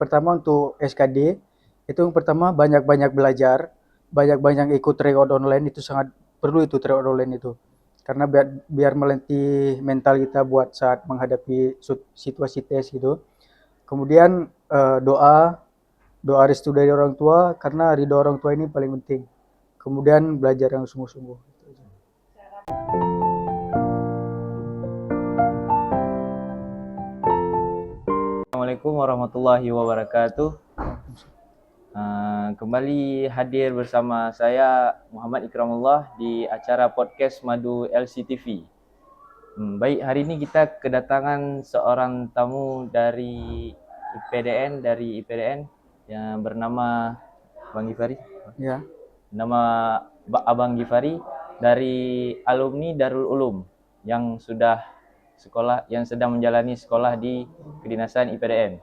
pertama untuk SKD, itu yang pertama banyak-banyak belajar, banyak-banyak ikut tryout online, itu sangat perlu itu tryout online itu. Karena biar biar melatih mental kita buat saat menghadapi situasi tes gitu. Kemudian doa, doa restu dari orang tua karena ridho orang tua ini paling penting. Kemudian belajar yang sungguh-sungguh. Assalamualaikum warahmatullahi wabarakatuh. Kembali hadir bersama saya Muhammad Ikramullah di acara podcast Madu LCTV. Baik, hari ini kita kedatangan seorang tamu dari IPDN yang bernama Bang Gifari. Ya, Nama Abang Gifari dari alumni Darul Ulum yang sedang menjalani sekolah di kedinasan IPDN.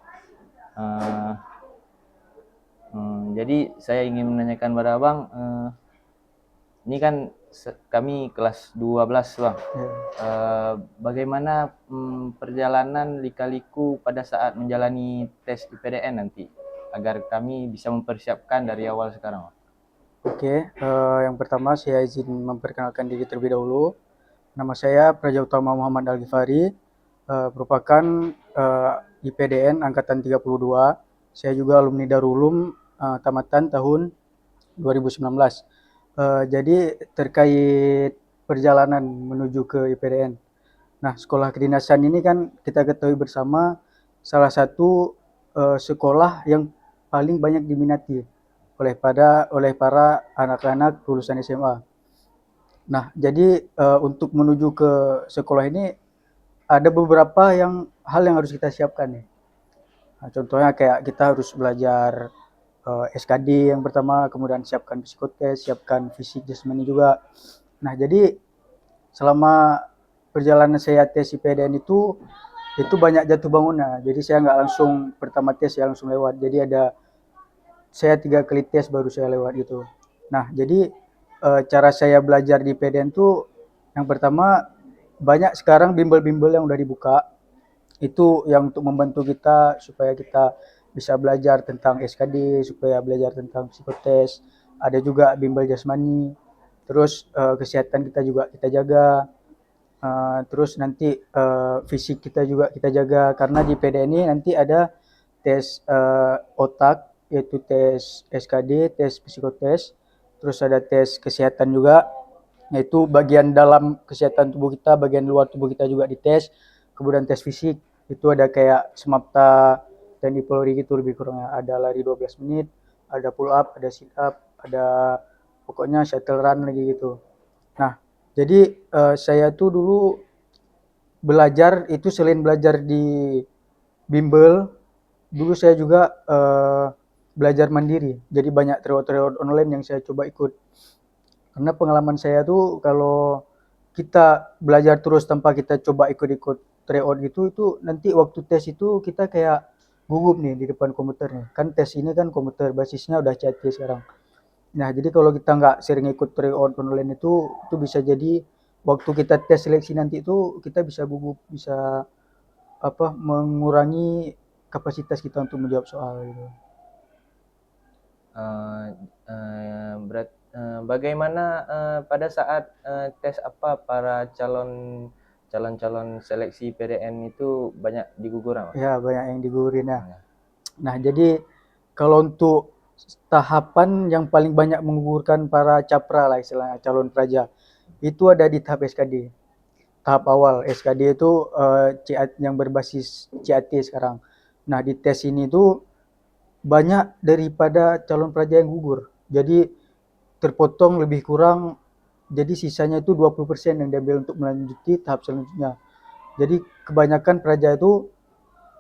Jadi saya ingin menanyakan pada Abang, ini kan kami kelas 12 Bang. ya. Bagaimana perjalanan lika-liku pada saat menjalani tes IPDN nanti agar kami bisa mempersiapkan dari awal sekarang Bang? Oke, yang pertama saya izin memperkenalkan diri terlebih dahulu. Nama saya Praja Utama Muhammad Al-Ghifari, merupakan IPDN angkatan 32. Saya juga alumni Darul Ulum, tamatan tahun 2019. Jadi terkait perjalanan menuju ke IPDN. Nah, sekolah kedinasan ini kan kita ketahui bersama salah satu sekolah yang paling banyak diminati oleh para anak-anak lulusan SMA. Nah, jadi untuk menuju ke sekolah ini ada beberapa hal yang harus kita siapkan nih. Nah, contohnya kayak kita harus belajar SKD yang pertama, kemudian siapkan psikotes, siapkan fisik jasmani juga. Nah, jadi selama perjalanan saya tes IPDN itu banyak jatuh bangunnya. Jadi saya nggak langsung pertama tes saya langsung lewat. Jadi saya 3 kali tes baru saya lewat gitu. Nah, jadi cara saya belajar di IPDN tuh yang pertama banyak sekarang bimbel-bimbel yang udah dibuka. Itu yang untuk membantu kita supaya kita bisa belajar tentang SKD, supaya belajar tentang psikotes. Ada juga bimbel jasmani. Terus kesehatan kita juga kita jaga. Terus nanti fisik kita juga kita jaga karena di PDN ini nanti ada tes otak yaitu tes SKD, tes psikotes, terus ada tes kesehatan juga yaitu bagian dalam kesehatan tubuh kita, bagian luar tubuh kita juga dites. Kemudian tes fisik itu ada kayak semapta TNI Polri gitu lebih kurangnya. Ada lari 12 menit, ada pull up, ada sit up, ada pokoknya shuttle run lagi gitu. Nah, jadi saya tuh dulu belajar itu selain belajar di bimbel, dulu saya juga belajar mandiri. Jadi banyak tryout-tryout online yang saya coba ikut. Karena pengalaman saya tuh kalau kita belajar terus tanpa kita coba ikut-ikut tryout gitu, itu nanti waktu tes itu kita kayak gugup nih di depan komputer nih. Kan tes ini kan komputer, basisnya udah CAT sekarang. Nah, jadi kalau kita nggak sering ikut tryout online itu bisa jadi waktu kita tes seleksi nanti itu kita bisa gugup, bisa apa mengurangi kapasitas kita untuk menjawab soal gitu. Bagaimana pada saat tes apa para calon seleksi PDN itu banyak digugur Bang? Ya, banyak yang digugurin ya. Nah, jadi kalau untuk tahapan yang paling banyak menggugurkan para capra lah istilahnya calon praja itu ada di tahap SKD. Tahap awal SKD itu yang berbasis CAT sekarang. Nah, di tes ini tuh banyak daripada calon praja yang gugur. Jadi terpotong lebih kurang jadi sisanya itu 20% yang diambil untuk melanjuti tahap selanjutnya. Jadi kebanyakan praja itu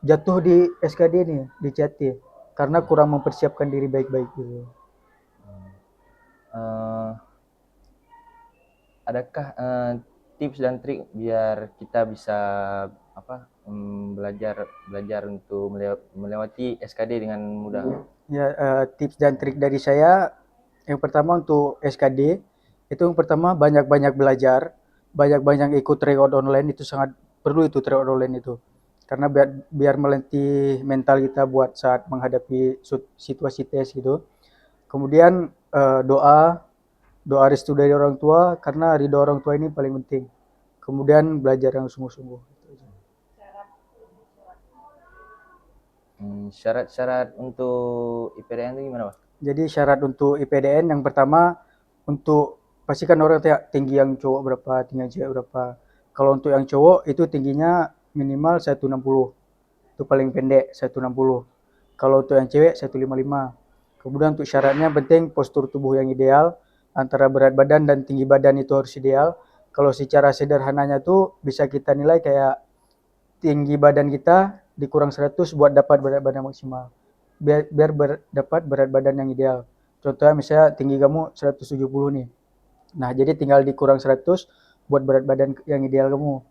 jatuh di SKD nih, di CAT karena kurang mempersiapkan diri baik-baik gitu. Uh, adakah tips dan trik biar kita bisa belajar untuk melewati SKD dengan mudah? Ya, tips dan trik dari saya yang pertama untuk SKD itu yang pertama banyak-banyak belajar, banyak-banyak ikut tryout online itu sangat perlu itu tryout online itu. karena biar melatih mental kita buat saat menghadapi situasi tes gitu. Kemudian doa, doa restu dari orang tua karena ridho orang tua ini paling penting. Kemudian belajar yang sungguh-sungguh. Syarat-syarat untuk IPDN itu gimana, Pak? Jadi syarat untuk IPDN yang pertama untuk pastikan orang tinggi yang cowok berapa, tinggi yang cewek berapa. Kalau untuk yang cowok itu tingginya minimal 160. Itu paling pendek 160. Kalau untuk yang cewek 155. Kemudian untuk syaratnya penting postur tubuh yang ideal, antara berat badan dan tinggi badan itu harus ideal. Kalau secara sederhananya tuh bisa kita nilai kayak tinggi badan kita dikurang 100 buat dapat berat badan maksimal. Biar dapat berat badan yang ideal. Contohnya misalnya tinggi kamu 170 nih. Nah, jadi tinggal dikurang 100 buat berat badan yang ideal kamu.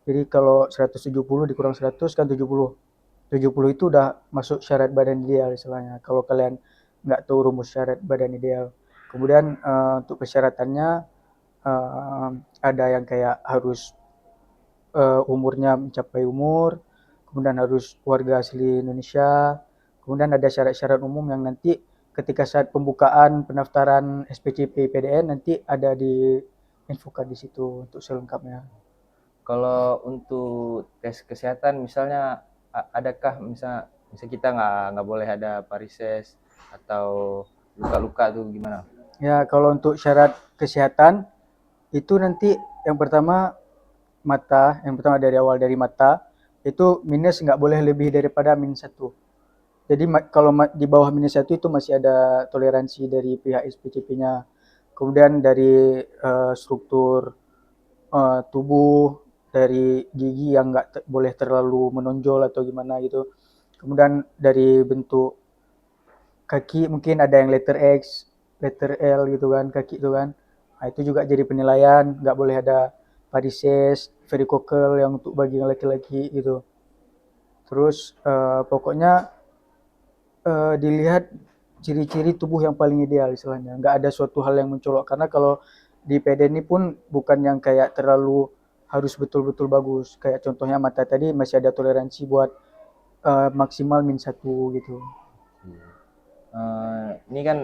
Jadi kalau 170 dikurang 100 kan 70. 70 itu udah masuk syarat badan ideal istilahnya. Kalau kalian nggak tahu rumus syarat badan ideal. Kemudian untuk persyaratannya ada yang kayak harus umurnya mencapai umur, kemudian harus warga asli Indonesia, kemudian ada syarat-syarat umum yang nanti ketika saat pembukaan pendaftaran SPCP PDN nanti ada di infokan di situ untuk selengkapnya. Kalau untuk tes kesehatan misalnya adakah misal kita nggak boleh ada varises atau luka-luka tuh gimana? Ya, kalau untuk syarat kesehatan itu nanti yang pertama mata, yang pertama dari awal dari mata itu minus nggak boleh lebih daripada minus 1. Jadi kalau di bawah minus 1 itu masih ada toleransi dari pihak SPCP-nya. Kemudian dari struktur tubuh, dari gigi yang nggak boleh terlalu menonjol atau gimana gitu. Kemudian dari bentuk kaki mungkin ada yang letter X, letter L gitu kan, kaki itu kan. Nah, itu juga jadi penilaian, nggak boleh ada varices, varicocele yang untuk bagi laki-laki gitu. Terus pokoknya dilihat ciri-ciri tubuh yang paling ideal istilahnya. Nggak ada suatu hal yang mencolok karena kalau di PD ini pun bukan yang kayak terlalu harus betul-betul bagus. Kayak contohnya mata tadi masih ada toleransi buat maksimal min 1 gitu. Ini kan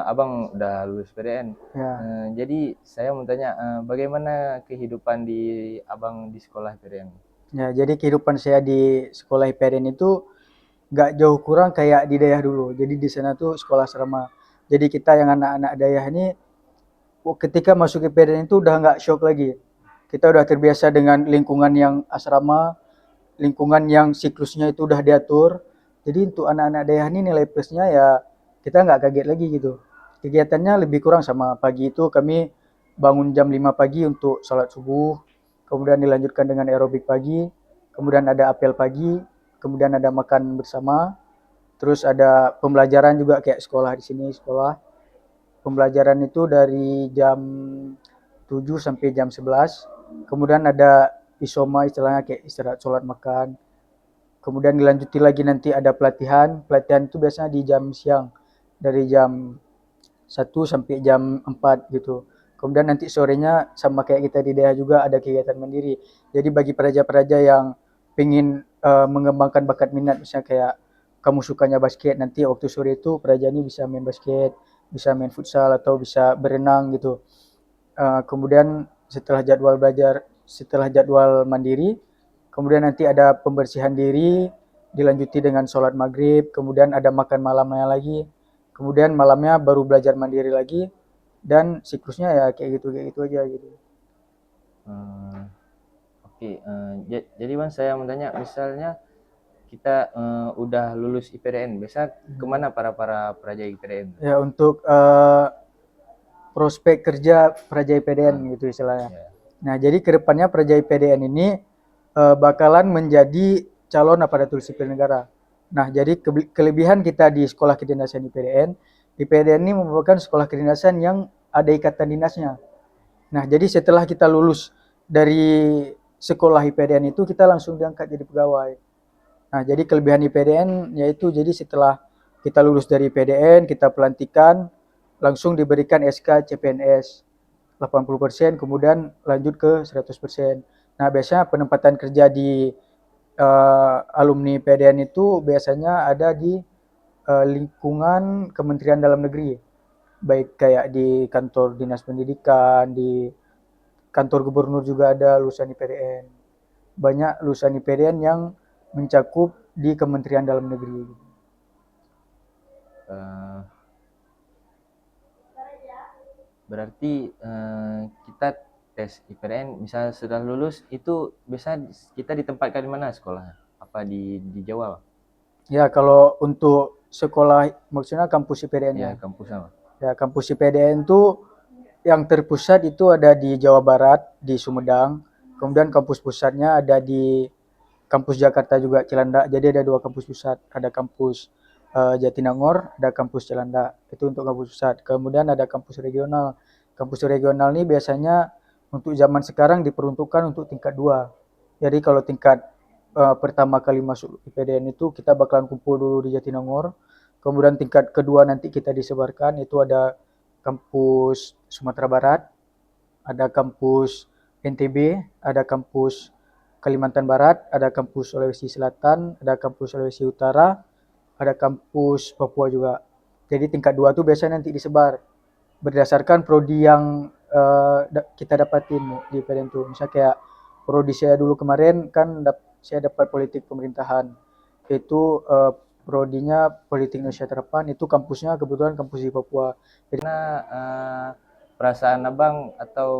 abang udah lulus PDN. Ya. Jadi saya mau tanya bagaimana kehidupan di abang di sekolah PDN? Ya, jadi kehidupan saya di sekolah IPDN itu nggak jauh kurang kayak di daerah dulu. Jadi di sana tuh sekolah asrama. Jadi kita yang anak-anak daerah ini ketika masuk IPDN itu udah nggak shock lagi. Kita udah terbiasa dengan lingkungan yang asrama, lingkungan yang siklusnya itu udah diatur. Jadi untuk anak-anak daerah ini nilai plusnya ya kita nggak kaget lagi gitu. Kegiatannya lebih kurang sama. Pagi itu kami bangun jam 5 pagi untuk sholat subuh, kemudian dilanjutkan dengan aerobik pagi, kemudian ada apel pagi, kemudian ada makan bersama, terus ada pembelajaran juga kayak sekolah di sini, sekolah. Pembelajaran itu dari jam 7 sampai jam 11. Kemudian ada isoma istilahnya kayak istirahat sholat makan. Kemudian dilanjuti lagi nanti ada pelatihan. Pelatihan itu biasanya di jam siang. Dari jam 1 sampai jam 4 gitu. Kemudian nanti sorenya sama kayak kita di daerah juga ada kegiatan mandiri. Jadi bagi peraja-peraja yang ingin mengembangkan bakat minat, misalnya kayak kamu sukanya basket, nanti waktu sore itu peraja ini bisa main basket, bisa main futsal atau bisa berenang gitu. Kemudian setelah jadwal mandiri, kemudian nanti ada pembersihan diri, dilanjuti dengan sholat maghrib, kemudian ada makan malamnya lagi, kemudian malamnya baru belajar mandiri lagi, dan siklusnya ya kayak gitu aja gitu. Oke, jadi Bang saya mau tanya, misalnya kita udah lulus IPDN, biasa kemana para peraja IPDN? Ya untuk prospek kerja peraja IPDN gitu istilahnya. Ya. Nah jadi kedepannya peraja IPDN ini bakalan menjadi calon aparatur sipil negara. Nah jadi kelebihan kita di sekolah kedinasan IPDN, IPDN ini merupakan sekolah kedinasan yang ada ikatan dinasnya. Nah jadi setelah kita lulus dari sekolah IPDN itu kita langsung diangkat jadi pegawai. Nah jadi kelebihan IPDN yaitu jadi setelah kita lulus dari IPDN, kita pelantikan, langsung diberikan SK CPNS 80%, kemudian lanjut ke 100%. Nah biasanya penempatan kerja di alumni PDN itu biasanya ada di lingkungan Kementerian Dalam Negeri, baik kayak di kantor dinas pendidikan, di kantor gubernur juga ada lulusan IPDN. Banyak lulusan IPDN yang mencakup di Kementerian Dalam Negeri. Eh, Berarti kita tes IPDN misalnya sudah lulus itu biasanya kita ditempatkan di mana sekolah? Apa di Jawa? Ya, kalau untuk sekolah maksudnya kampus Ya, IPDN-nya. kampus apa? Ya, kampus IPDN itu yang terpusat itu ada di Jawa Barat, di Sumedang. Kemudian kampus pusatnya ada di kampus Jakarta juga, Cilandak. Jadi ada 2 kampus pusat. Ada kampus Jatinangor, ada kampus Cilandak. Itu untuk kampus pusat. Kemudian ada kampus regional. Kampus regional ini biasanya untuk zaman sekarang diperuntukkan untuk tingkat 2. Jadi kalau tingkat pertama kali masuk IPDN itu kita bakalan kumpul dulu di Jatinangor. Kemudian tingkat kedua nanti kita disebarkan, itu ada kampus Sumatera Barat, ada kampus NTB, ada kampus Kalimantan Barat, ada kampus Sulawesi Selatan, ada kampus Sulawesi Utara, ada kampus Papua juga. Jadi tingkat 2 tuh biasanya nanti disebar berdasarkan prodi yang kita dapatin di PDN tuh. Misalnya kayak prodi saya dulu kemarin kan saya dapat politik pemerintahan. Itu prodinya politik Indonesia Terdepan, itu kampusnya kebetulan kampus di Papua. Jadi Perasaan abang atau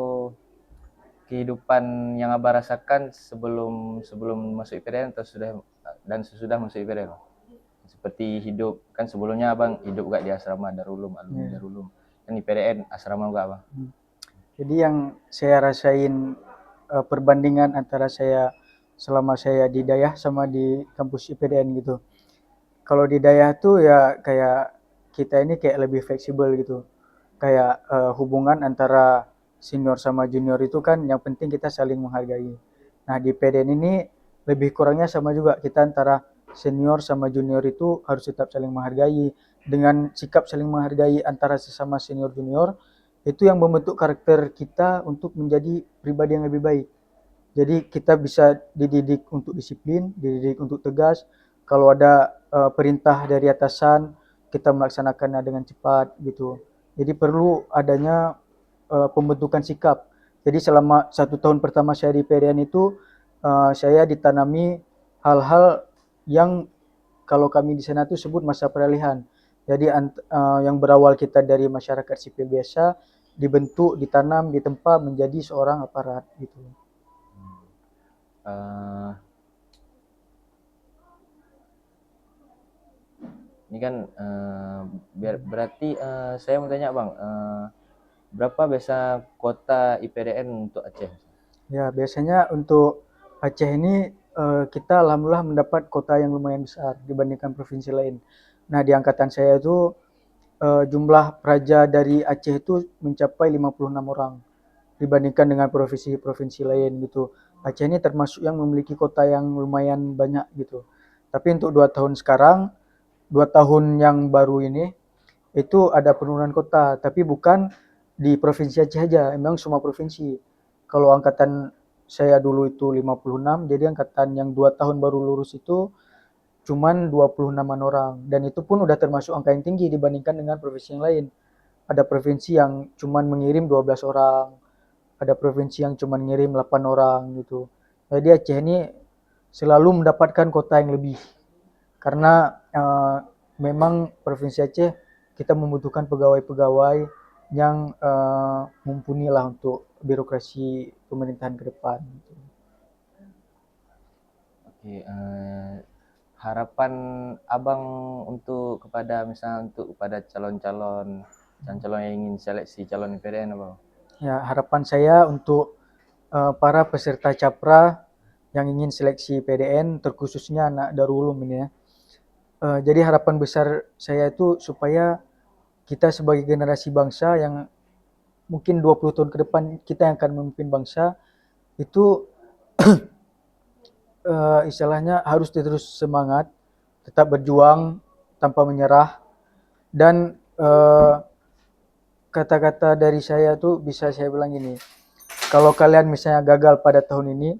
kehidupan yang abang rasakan sebelum masuk IPDN atau sesudah masuk IPDN? Seperti hidup kan sebelumnya abang hidup gak di asrama Darulum, alumni Darulum. Kan IPDN asrama juga abang. Jadi yang saya rasain perbandingan antara saya selama saya di Dayah sama di kampus IPDN gitu. Kalau di Dayah tuh ya kayak kita ini kayak lebih fleksibel gitu. Kayak hubungan antara senior sama junior itu kan yang penting kita saling menghargai. Nah di PDN ini lebih kurangnya sama juga, kita antara senior sama junior itu harus tetap saling menghargai. Dengan sikap saling menghargai antara sesama senior junior, itu yang membentuk karakter kita untuk menjadi pribadi yang lebih baik. Jadi kita bisa dididik untuk disiplin, dididik untuk tegas. Kalau ada perintah dari atasan, kita melaksanakannya dengan cepat gitu. Jadi perlu adanya pembentukan sikap. Jadi selama 1 tahun pertama saya di PDN itu saya ditanami hal-hal yang kalau kami di sana tuh sebut masa peralihan. Jadi yang berawal kita dari masyarakat sipil biasa dibentuk, ditanam, ditempa menjadi seorang aparat gitu. Eh, Ini kan berarti saya mau tanya bang, berapa biasa kuota IPDN untuk Aceh? Ya, biasanya untuk Aceh ini kita alhamdulillah mendapat kota yang lumayan besar dibandingkan provinsi lain. Nah, di angkatan saya itu jumlah praja dari Aceh itu mencapai 56 orang dibandingkan dengan provinsi-provinsi lain gitu. Aceh ini termasuk yang memiliki kota yang lumayan banyak gitu. Tapi untuk 2 tahun sekarang, 2 tahun yang baru ini, itu ada penurunan kota, tapi bukan di provinsi Aceh aja, memang semua provinsi. Kalau angkatan saya dulu itu 56, jadi angkatan yang 2 tahun baru lulus itu cuman 26-an orang. Dan itu pun udah termasuk angka yang tinggi dibandingkan dengan provinsi yang lain. Ada provinsi yang cuman mengirim 12 orang, ada provinsi yang cuman ngirim 8 orang gitu. Jadi Aceh ini selalu mendapatkan kota yang lebih. Karena memang provinsi Aceh kita membutuhkan pegawai-pegawai yang mumpuni lah untuk birokrasi pemerintahan ke depan. Oke, harapan abang untuk kepada calon-calon yang ingin seleksi calon IPDN apa? Ya, harapan saya untuk para peserta Capra yang ingin seleksi PDN, terkhususnya anak Darul Ulum ini ya. Jadi harapan besar saya itu supaya kita sebagai generasi bangsa yang mungkin 20 tahun ke depan kita yang akan memimpin bangsa itu istilahnya harus terus semangat, tetap berjuang tanpa menyerah, dan kata-kata dari saya tuh bisa saya bilang gini, kalau kalian misalnya gagal pada tahun ini,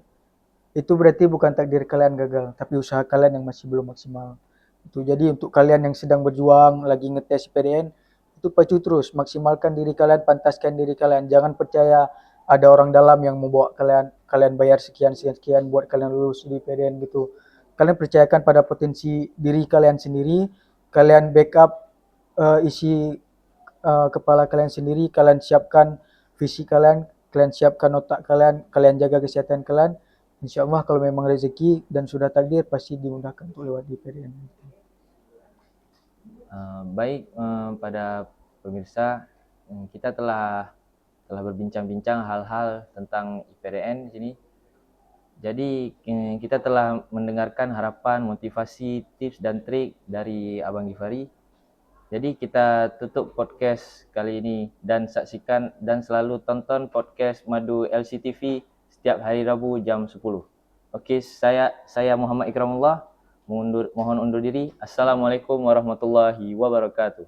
itu berarti bukan takdir kalian gagal, tapi usaha kalian yang masih belum maksimal. Itu jadi untuk kalian yang sedang berjuang, lagi ngetes PDN, itu pacu terus, maksimalkan diri kalian, pantaskan diri kalian. Jangan percaya ada orang dalam yang membawa kalian, kalian bayar sekian sekian sekian buat kalian lulus di PDN gitu. Kalian percayakan pada potensi diri kalian sendiri, kalian backup isi kepala kalian sendiri, kalian siapkan visi kalian, kalian siapkan otak kalian, kalian jaga kesehatan kalian. Insya Allah kalau memang rezeki dan sudah takdir pasti dimudahkan untuk lewat di PDN. Baik, pada pemirsa, kita telah berbincang-bincang hal-hal tentang IPDN di sini. Jadi kita telah mendengarkan harapan, motivasi, tips dan trik dari Abang Gifari. Jadi kita tutup podcast kali ini dan saksikan dan selalu tonton podcast Madu LCTV setiap hari Rabu jam 10. Okey, saya Muhammad Ikramullah mohon undur diri. Assalamualaikum warahmatullahi wabarakatuh.